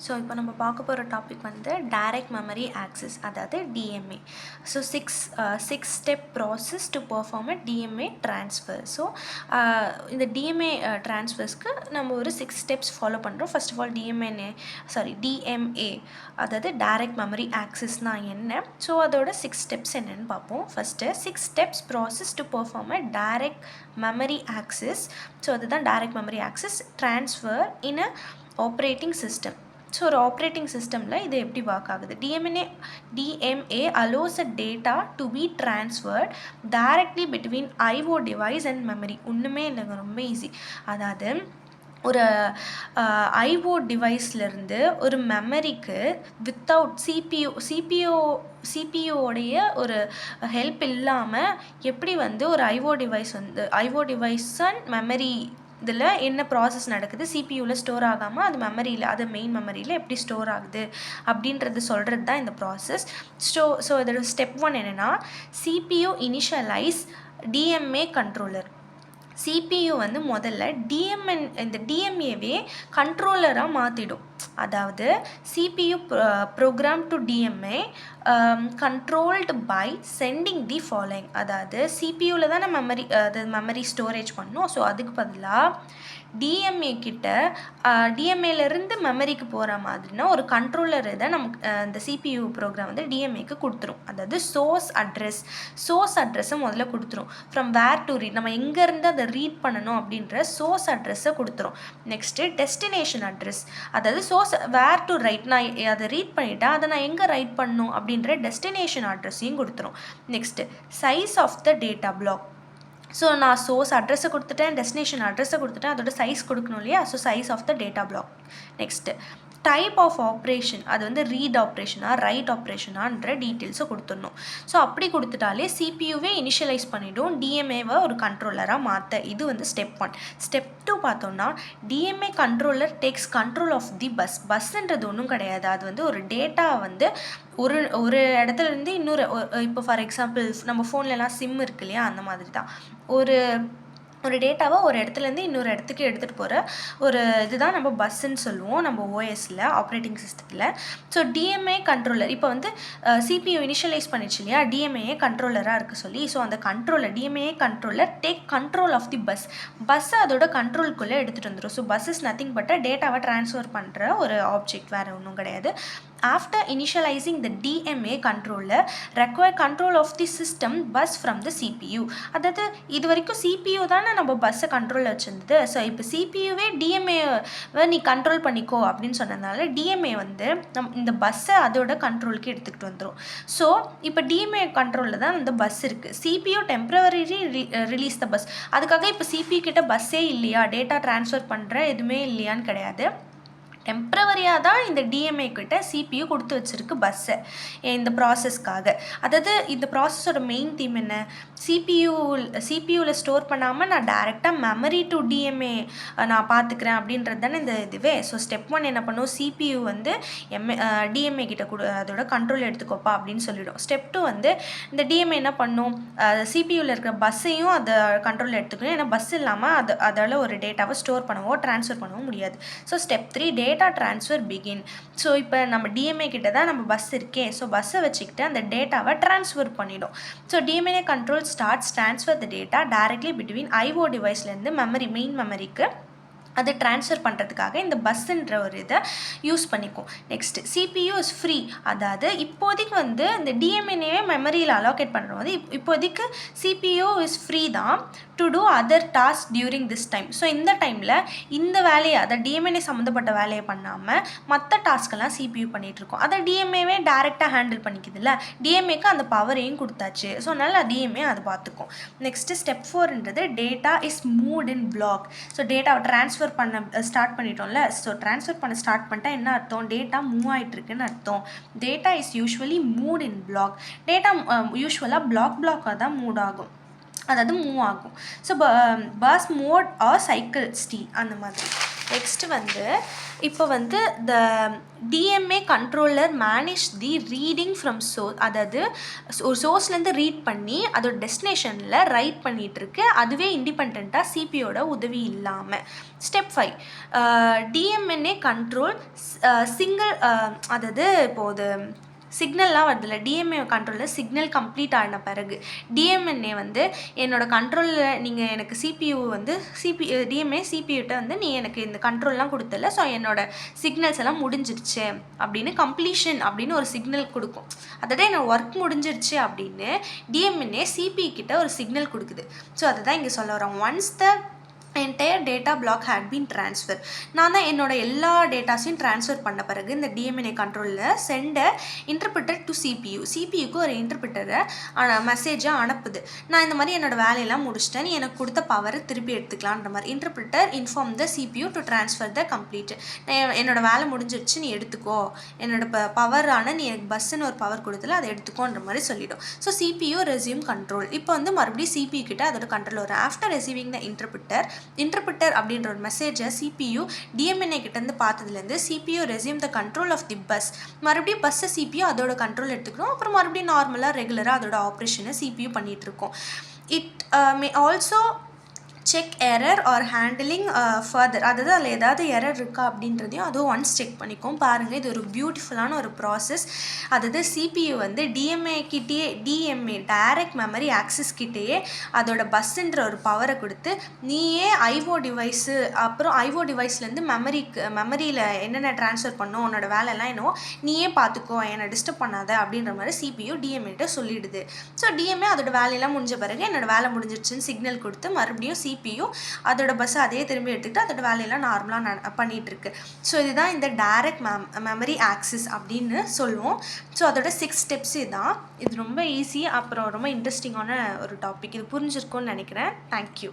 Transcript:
So இப்போ நம்ம பார்க்க போகிற டாபிக் வந்து டைரக்ட் மெமரி ஆக்சஸ், அதாவது DMA. So six step process to perform a DMA transfer. So இந்த டிஎம்ஏ ட்ரான்ஸ்ஃபர்ஸ்க்கு நம்ம ஒரு 6 ஸ்டெப்ஸ் ஃபாலோ பண்ணுறோம். ஃபர்ஸ்ட் ஆஃப் ஆல் டிஎம்ஏ, அதாவது டைரக்ட் மெமரி ஆக்சஸ்னால் என்ன, ஸோ அதோட 6 ஸ்டெப்ஸ் என்னென்னு பார்ப்போம். First 6 steps process to perform a direct memory access. So அதுதான் டைரக்ட் மெமரி ஆக்சஸ் ட்ரான்ஸ்ஃபர் இன் அ ஆப்ரேட்டிங் சிஸ்டம். ஸோ ஒரு ஆப்ரேட்டிங் சிஸ்டமில் இது எப்படி ஒர்க் ஆகுது? DMA allows a data to be transferred directly between IO device and memory. ஒன்றுமே இல்லைங்க, ரொம்ப easy. அதாவது ஒரு ஐஓ டிவைஸ்லேருந்து ஒரு மெமரிக்கு வித்தவுட் சிபியூவோடைய ஒரு ஹெல்ப் இல்லாமல் எப்படி வந்து ஒரு ஐஓ டிவைஸ் அண்ட் மெமரி இதில் என்ன ப்ராசஸ் நடக்குது, சிபியூவில் ஸ்டோர் ஆகாமல் அது மெமரியில், அது மெயின் மெமரியில் எப்படி ஸ்டோர் ஆகுது அப்படின்றது சொல்கிறது தான் இந்த ப்ராசஸ். ஸோ இதோட ஸ்டெப் 1 என்னென்னா, CPU initialise DMA controller. CPU வந்து முதல்ல இந்த டிஎம்ஏவே கண்ட்ரோலராக மாற்றிடும். அதாவது CPU program to DMA controlled by sending the following. அதாவது சிபியூவில் தான் மெமரி ஸ்டோரேஜ் பண்ணோம். ஸோ அதுக்கு பதிலாக டிஎம்ஏலேருந்து மெமரிக்கு போகிற மாதிரினா ஒரு கண்ட்ரோலர் இதை நமக்கு இந்த சிபியூ ப்ரோக்ராம் வந்து டிஎம்ஏக்கு கொடுத்துரும். அதாவது சோர்ஸ் அட்ரஸை முதல்ல கொடுத்துரும். ஃப்ரம் வேர் டு ரீட், நம்ம எங்கேருந்து அதை ரீட் பண்ணணும் அப்படின்ற சோர்ஸ் அட்ரஸை கொடுத்துரும். நெக்ஸ்ட்டு டெஸ்டினேஷன் அட்ரஸ், அதாவது சோர்ஸ் வேர் டு ரைட், நான் அதை ரீட் பண்ணிவிட்டேன், அதை நான் எங்கே ரைட் பண்ணணும் அப்படின்ற டெஸ்டினேஷன் அட்ரஸையும் கொடுத்துரும். Next size of the data block. So நான் சோர்ஸ் அட்ரஸை கொடுத்துட்டேன், டெஸ்டினேஷன் அட்ரஸை கொடுத்துட்டேன், அதோட சைஸ் கொடுக்கணும் இல்லையா? So size of the data block. Next type of operation, அது வந்து ரீட் ஆப்ரேஷனா ரைட் ஆப்ரேஷனான்ற டீட்டெயில்ஸை கொடுத்துடணும். ஸோ அப்படி கொடுத்துட்டாலே சிபியூவே இனிஷியலைஸ் பண்ணிவிடும் டிஎம்ஏவை ஒரு கண்ட்ரோலராக மாற்ற. இது வந்து ஸ்டெப் 1. ஸ்டெப் 2 பார்த்தோம்னா, DMA controller takes control of the பஸ்ன்றது ஒன்றும் கிடையாது. அது வந்து ஒரு டேட்டா வந்து ஒரு இடத்துலேருந்து இன்னொரு, இப்போ ஃபார் எக்ஸாம்பிள் நம்ம ஃபோன்லலாம் சிம் இருக்கு இல்லையா, அந்த மாதிரி தான் ஒரு டேட்டாவை ஒரு இடத்துலேருந்து இன்னொரு இடத்துக்கு எடுத்துகிட்டு போகிற ஒரு இதுதான் நம்ம பஸ்ஸுன்னு சொல்லுவோம் நம்ம ஓஎஸில், ஆப்ரேட்டிங் சிஸ்டத்தில். ஸோ டிஎம்ஏ கண்ட்ரோலர் இப்போ வந்து சிபியூ இனிஷியலைஸ் பண்ணிச்சு இல்லையா, டிஎம்ஏ கண்ட்ரோலராக இருக்க சொல்லி. ஸோ அந்த DMA controller take control of the பஸ்ஸை அதோட கண்ட்ரோலுக்குள்ளே எடுத்துகிட்டு வந்துடும். So bus is nothing but டேட்டாவை ட்ரான்ஸ்ஃபர் பண்ணுற ஒரு ஆப்ஜெக்ட், வேறு ஒன்றும் கிடையாது. After initializing the DMA controller, require control of the system bus from the CPU. அதாவது இது வரைக்கும் CPU தானே நம்ம பஸ்ஸை கண்ட்ரோலில் வச்சுருந்தது. ஸோ இப்போ சிபியூவே டிஎம்ஏவை நீ கண்ட்ரோல் பண்ணிக்கோ அப்படின்னு சொன்னதுனால டிஎம்ஏ வந்து இந்த பஸ்ஸை அதோட கண்ட்ரோலுக்கு எடுத்துக்கிட்டு வந்துடும். ஸோ இப்போ டிஎம்ஏ கண்ட்ரோலில் தான் இந்த பஸ் இருக்குது. CPU temporary release the bus. அதுக்காக இப்போ சிபியூ கிட்ட பஸ்ஸே இல்லையா, டேட்டா ட்ரான்ஸ்ஃபர் பண்ணுற எதுவுமே இல்லையான்னு கிடையாது. டெம்ப்ரவரியாக தான் இந்த டிஎம்ஏ கிட்ட சிபியூ கொடுத்து வச்சுருக்கு பஸ்ஸை இந்த ப்ராசஸ்க்காக. அதாவது இந்த ப்ராசஸோட மெயின் தீம் என்ன, சிபியூவில் ஸ்டோர் பண்ணாமல் நான் டைரெக்டாக மெமரி டு டிஎம்ஏ நான் பார்த்துக்கிறேன் அப்படின்றது தானே இந்த இதுவே. ஸோ ஸ்டெப் 1 என்ன பண்ணும், சிபியூ வந்து டிஎம்ஏ கிட்ட அதோட கண்ட்ரோல் எடுத்துக்கோப்பா அப்படின்னு சொல்லிடும். ஸ்டெப் 2 வந்து இந்த டிஎம்ஏ என்ன பண்ணும், சிபியூவில் இருக்கிற பஸ்ஸையும் அதை கண்ட்ரோல் எடுத்துக்கணும். ஏன்னா பஸ் இல்லாமல் அதால் ஒரு டேட்டாவை ஸ்டோர் பண்ணவோ ட்ரான்ஸ்ஃபர் பண்ணவோ முடியாது. So step 3 data transfer begin. So இப்போ நம்ம டிஎம்ஏ கிட்ட தான் நம்ம பஸ் இருக்கே, ஸோ பஸ்ஸை வச்சுக்கிட்டு அந்த டேட்டாவை ட்ரான்ஸ்ஃபர் பண்ணிடும். So DMA control starts transfer the data directly between IO டிவைஸ்லேருந்து மெயின் மெமரிக்கு அதை ட்ரான்ஸ்ஃபர் பண்ணுறதுக்காக இந்த பஸ்ஸுன்ற ஒரு இதை யூஸ் பண்ணிக்கும். Next CPU is free. அதாவது இப்போதைக்கு வந்து இந்த டிஎம்ஏவே மெமரியில் அலோகேட் பண்ணுற போது இப்போதைக்கு சிபியூ இஸ் ஃப்ரீ தான் to do other task during this time. So இந்த டைமில் இந்த வேலையை, அதை டிஎம்ஏ சம்மந்தப்பட்ட வேலையை பண்ணாமல் மற்ற டாஸ்க்கெல்லாம் சிபியூ பண்ணிகிட்ருக்கோம். அதை டிஎம்ஏவே டைரெக்டாக ஹேண்டில் பண்ணிக்குது இல்லை, டிஎம்ஏக்கு அந்த பவரையும் கொடுத்தாச்சு. ஸோ அதனால் டிஎம்ஏ அதை பார்த்துக்கும். நெக்ஸ்ட்டு ஸ்டெப் 4ன்றது data is moved in block. So டேட்டாவை ட்ரான்ஸ்ஃபர் பண்ண ஸ்டார்ட் பண்ணிட்டோம்ல. ஸோ ட்ரான்ஸ்ஃபர் பண்ண ஸ்டார்ட் பண்ணிட்டா என்ன அர்த்தம், டேட்டா மூவ் ஆகிட்டுருக்குன்னு அர்த்தம். Data is usually moved in block. Data யூஸ்வலாக பிளாக்காக தான் மூவ் ஆகும். So bus mode or cycle steal அந்த மாதிரி. நெக்ஸ்ட் வந்து இப்போ வந்து the DMA controller manage the reading from அதாவது ஒரு சோர்ஸ்லேருந்து ரீட் பண்ணி அதோட டெஸ்டினேஷனில் ரைட் பண்ணிகிட்ருக்கு, அதுவே இண்டிபெண்ட்டாக சிபியோட உதவி இல்லாமல். ஸ்டெப் 5, டிஎம்என்ஏ கண்ட்ரோல் சிங்கிள், அதாவது இப்போது சிக்னல்லாம் வருதுல்ல, டிஎம்ஏ கண்ட்ரோலில் சிக்னல் கம்ப்ளீட் ஆன பிறகு டிஎம்என்ஏ வந்து என்னோடய கண்ட்ரோலில் நீங்கள் எனக்கு சிபியூ வந்து டிஎம்ஏ சிபியூட்ட வந்து நீ எனக்கு இந்த கண்ட்ரோல்லாம் கொடுத்தல, ஸோ என்னோடய சிக்னல்ஸ் எல்லாம் முடிஞ்சிருச்சு அப்படின்னு கம்ப்ளீஷன் அப்படின்னு ஒரு சிக்னல் கொடுக்கும். அதாவது என்னோட ஒர்க் முடிஞ்சிருச்சு அப்படின்னு டிஎம்என்ஏ சிபி கிட்ட ஒரு சிக்னல் கொடுக்குது. ஸோ அதை தான் இங்கே சொல்ல வரோம். Once the entire data block had been transfer, நான் தான் என்னோட எல்லா டேட்டாஸையும் ட்ரான்ஸ்ஃபர் பண்ண பிறகு இந்த டிஎம்என்ஏ கண்ட்ரோலில் சென்ட இன்டர்பிரிட்டர் டு சிபியூக்கு ஒரு இன்டர்பிரிட்டரை மெசேஜாக அனுப்புது. நான் இந்த மாதிரி என்னோட வேலையெல்லாம் முடிச்சிட்டேன், நீ எனக்கு கொடுத்த பவரை திருப்பி எடுத்துக்கலான்ற மாதிரி. Interpreter inform the CPU to transfer the complete, என்னோட வேலை முடிஞ்சிருச்சு, நீ எடுத்துக்கோ, என்னோட பவரான நீ எனக்கு பஸ்ஸுன்னு ஒரு பவர் கொடுத்துல அதை எடுத்துக்கோன்ற மாதிரி சொல்லிடும். So CPU resume control. இப்போ வந்து மறுபடியும் சிபியூ கிட்ட அதோட கண்ட்ரோல் வரும். ஆஃப்டர் ரிசீவிங் த இன்டர்பிரிட்டர் அப்படின்ற ஒரு மெசேஜை சிபியூ டிஎம்என்ஏ கிட்டேருந்து பார்த்ததுலேருந்து CPU resume the control of the bus. மறுபடியும் பஸ்ஸை சிபியூ அதோட கண்ட்ரோல் எடுத்துக்கணும். அப்புறம் மறுபடியும் நார்மலாக ரெகுலராக அதோட ஆப்ரேஷனை சிபியூ பண்ணிகிட்ருக்கோம். It may also check error R handling further, அதாவது அதில் ஏதாவது எரர் இருக்கா அப்படின்றதையும் அதுவும் ஒன்ஸ் செக் பண்ணிக்கும். பாருங்கள், இது ஒரு பியூட்டிஃபுல்லான ஒரு ப்ராசஸ். அதாவது சிபியூ வந்து டிஎம்ஏ டைரக்ட் மெமரி ஆக்சஸ் கிட்டேயே அதோட பஸ்ஸுன்ற ஒரு பவரை கொடுத்து நீயே ஐஓ டிவைஸு, அப்புறம் ஐஓ டிவைஸ்லேருந்து மெமரியில் என்னென்ன ட்ரான்ஸ்ஃபர் பண்ணோம், உன்னோட வேலையெல்லாம் என்னவோ நீயே பார்த்துக்கோ, என்னை டிஸ்டர்ப் பண்ணாத அப்படின்ற மாதிரி சிபியூ டிஎம்ஏட்ட சொல்லிடுது. ஸோ டிஎம்ஏ அதோட வேலையெல்லாம் முடிஞ்ச பிறகு என்னோட வேலை முடிஞ்சிருச்சுன்னு சிக்னல் கொடுத்து மறுபடியும் சிபியூ அதோட பஸ்ஸை அதே திரும்பி எடுத்துக்கிட்டு அதோட வேலையெல்லாம் நார்மலாக பண்ணிகிட்ருக்கு. ஸோ இதுதான் இந்த டைரக்ட் மெமரி ஆக்சஸ் அப்படின்னு சொல்லுவோம். ஸோ அதோட 6 ஸ்டெப்ஸ் இதுதான். இது ரொம்ப ஈஸி, அப்புறம் ரொம்ப இன்ட்ரெஸ்டிங்கான ஒரு டாபிக். இது புரிஞ்சிருக்கும்னு நினைக்கிறேன். தேங்க்யூ.